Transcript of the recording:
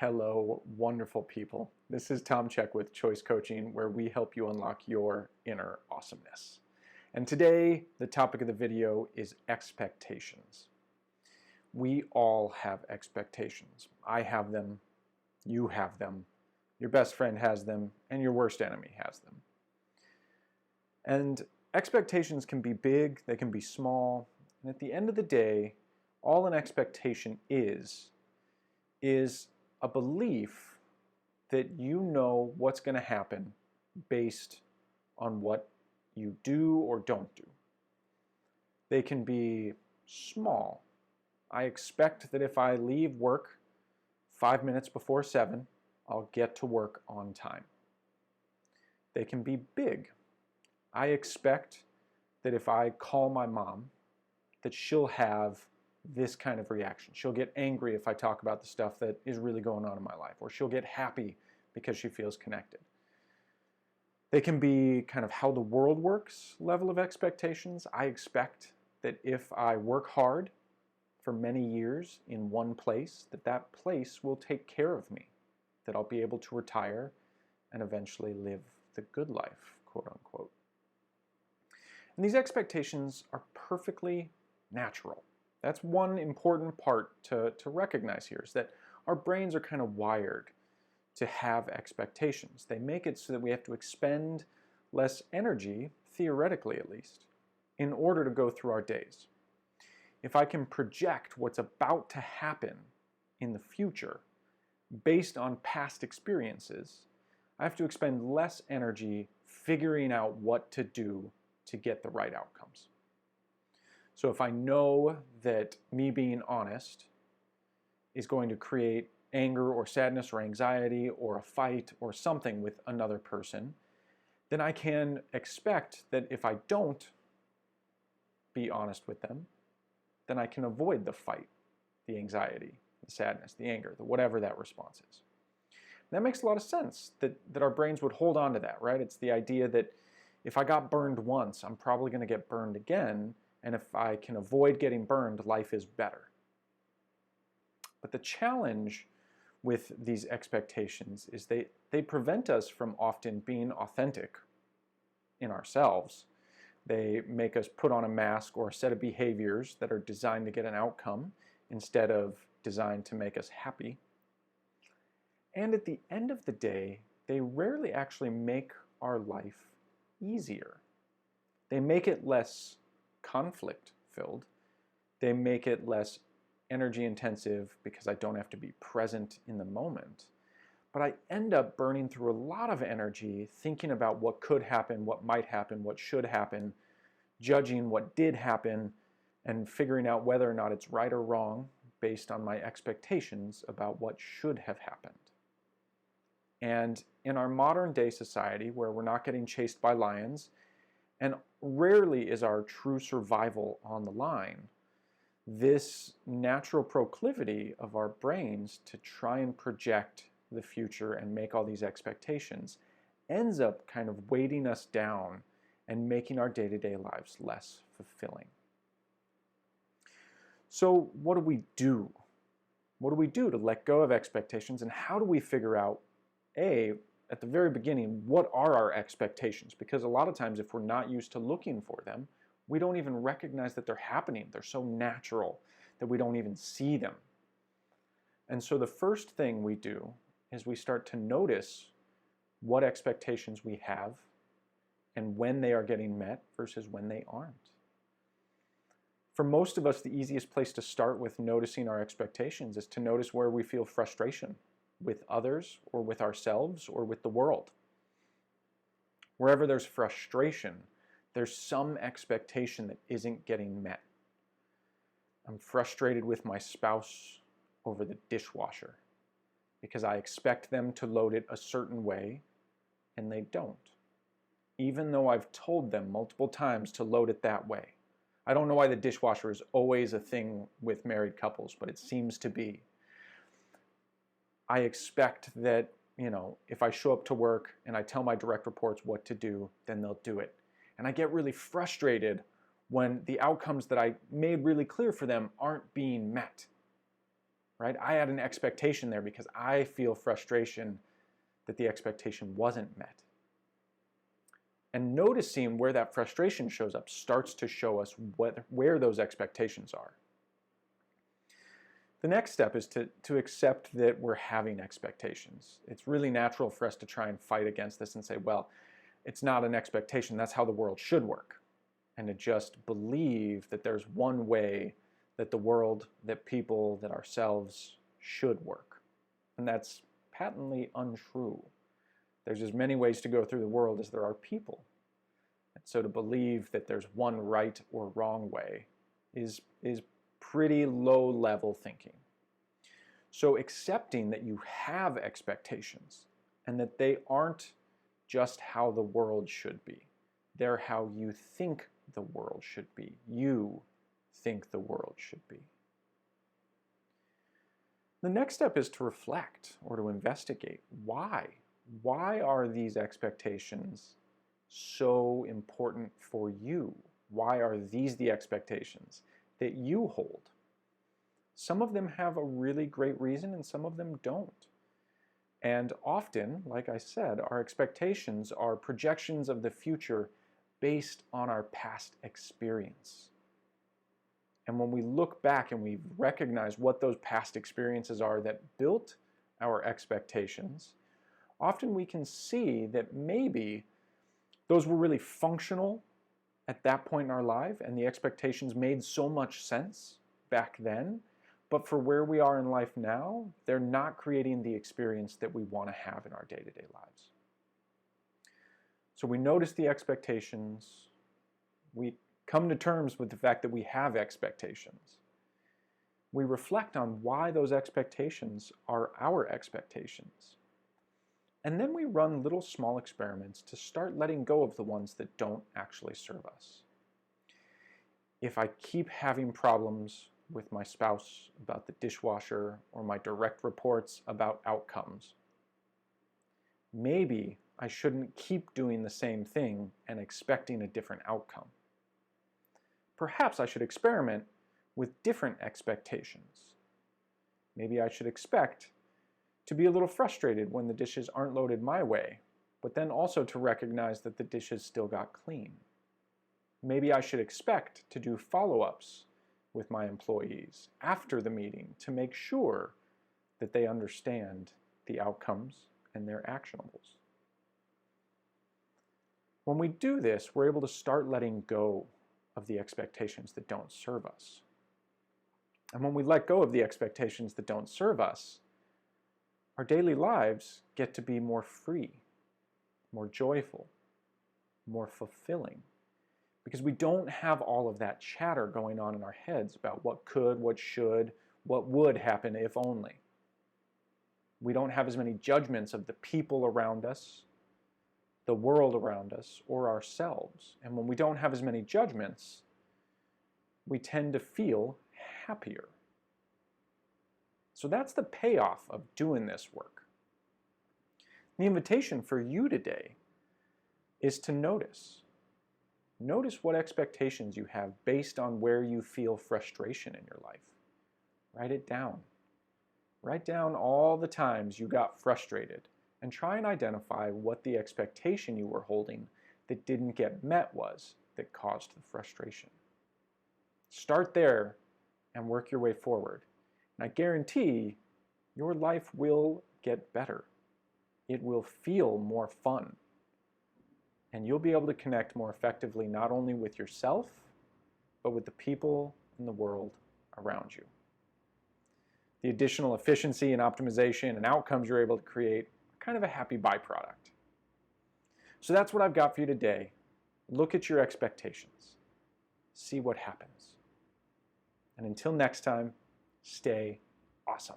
Hello, wonderful people. This is Tom Check with Choice Coaching, where we help you unlock your inner awesomeness. And today, the topic of the video is expectations. We all have expectations. I have them, you have them, your best friend has them, and your worst enemy has them. And expectations can be big, they can be small, and at the end of the day, all an expectation is a belief that you know what's going to happen based on what you do or don't do. They can be small. I expect that if I leave work 5 minutes before 7, I'll get to work on time. They can be big. I expect that if I call my mom, that she'll have this kind of reaction. She'll get angry if I talk about the stuff that is really going on in my life, or she'll get happy because she feels connected. They can be kind of how the world works level of expectations. I expect that if I work hard for many years in one place, that place will take care of me, that I'll be able to retire and eventually live the good life, quote unquote. And these expectations are perfectly natural. That's one important part to recognize here, is that our brains are kind of wired to have expectations. They make it so that we have to expend less energy, theoretically at least, in order to go through our days. If I can project what's about to happen in the future based on past experiences, I have to expend less energy figuring out what to do to get the right outcomes. So if I know that me being honest is going to create anger or sadness or anxiety or a fight or something with another person, then I can expect that if I don't be honest with them, then I can avoid the fight, the anxiety, the sadness, the anger, the whatever that response is. And that makes a lot of sense that our brains would hold on to that, right? It's the idea that if I got burned once, I'm probably going to get burned again. And if I can avoid getting burned, life is better. But the challenge with these expectations is they prevent us from often being authentic in ourselves. They make us put on a mask or a set of behaviors that are designed to get an outcome instead of designed to make us happy. And at the end of the day, they rarely actually make our life easier. They make it less conflict-filled. They make it less energy-intensive because I don't have to be present in the moment. But I end up burning through a lot of energy thinking about what could happen, what might happen, what should happen, judging what did happen, and figuring out whether or not it's right or wrong based on my expectations about what should have happened. And in our modern day society, where we're not getting chased by lions, and rarely is our true survival on the line, this natural proclivity of our brains to try and project the future and make all these expectations ends up kind of weighting us down and making our day-to-day lives less fulfilling. So what do we do? What do we do to let go of expectations, and how do we figure out, at the very beginning, what are our expectations? Because a lot of times if we're not used to looking for them, we don't even recognize that they're happening. They're so natural that we don't even see them. And so the first thing we do is we start to notice what expectations we have and when they are getting met versus when they aren't. For most of us, the easiest place to start with noticing our expectations is to notice where we feel frustration with others or with ourselves or with the world. Wherever there's frustration, there's some expectation that isn't getting met. I'm frustrated with my spouse over the dishwasher because I expect them to load it a certain way and they don't, even though I've told them multiple times to load it that way. I don't know why the dishwasher is always a thing with married couples, but it seems to be. I expect that, if I show up to work and I tell my direct reports what to do, then they'll do it. And I get really frustrated when the outcomes that I made really clear for them aren't being met. right? I had an expectation there because I feel frustration that the expectation wasn't met. And noticing where that frustration shows up starts to show us where those expectations are. The next step is to accept that we're having expectations. It's really natural for us to try and fight against this and say, well, it's not an expectation, that's how the world should work. And to just believe that there's one way that the world, that people, that ourselves should work. And that's patently untrue. There's as many ways to go through the world as there are people. And so to believe that there's one right or wrong way is pretty low-level thinking. So accepting that you have expectations and that they aren't just how the world should be. They're how you think the world should be. You think the world should be. The next step is to reflect or to investigate. Why? Why are these expectations so important for you? Why are these the expectations that you hold? Some of them have a really great reason and some of them don't. And often, like I said, our expectations are projections of the future based on our past experience. And when we look back and we recognize what those past experiences are that built our expectations, often we can see that maybe those were really functional at that point in our life and the expectations made so much sense back then, but for where we are in life now, they're not creating the experience that we want to have in our day-to-day lives. So we notice the expectations, we come to terms with the fact that we have expectations. We reflect on why those expectations are our expectations. And then we run little small experiments to start letting go of the ones that don't actually serve us. If I keep having problems with my spouse about the dishwasher or my direct reports about outcomes, maybe I shouldn't keep doing the same thing and expecting a different outcome. Perhaps I should experiment with different expectations. Maybe I should expect to be a little frustrated when the dishes aren't loaded my way, but then also to recognize that the dishes still got clean. Maybe I should expect to do follow-ups with my employees after the meeting to make sure that they understand the outcomes and their actionables. When we do this, we're able to start letting go of the expectations that don't serve us. And when we let go of the expectations that don't serve us, our daily lives get to be more free, more joyful, more fulfilling, because we don't have all of that chatter going on in our heads about what could, what should, what would happen if only. We don't have as many judgments of the people around us, the world around us, or ourselves. And when we don't have as many judgments, we tend to feel happier. So that's the payoff of doing this work. The invitation for you today is to notice. Notice what expectations you have based on where you feel frustration in your life. Write it down. Write down all the times you got frustrated and try and identify what the expectation you were holding that didn't get met was that caused the frustration. Start there and work your way forward. And I guarantee your life will get better. It will feel more fun. And you'll be able to connect more effectively not only with yourself, but with the people in the world around you. The additional efficiency and optimization and outcomes you're able to create are kind of a happy byproduct. So that's what I've got for you today. Look at your expectations. See what happens. And until next time, stay awesome.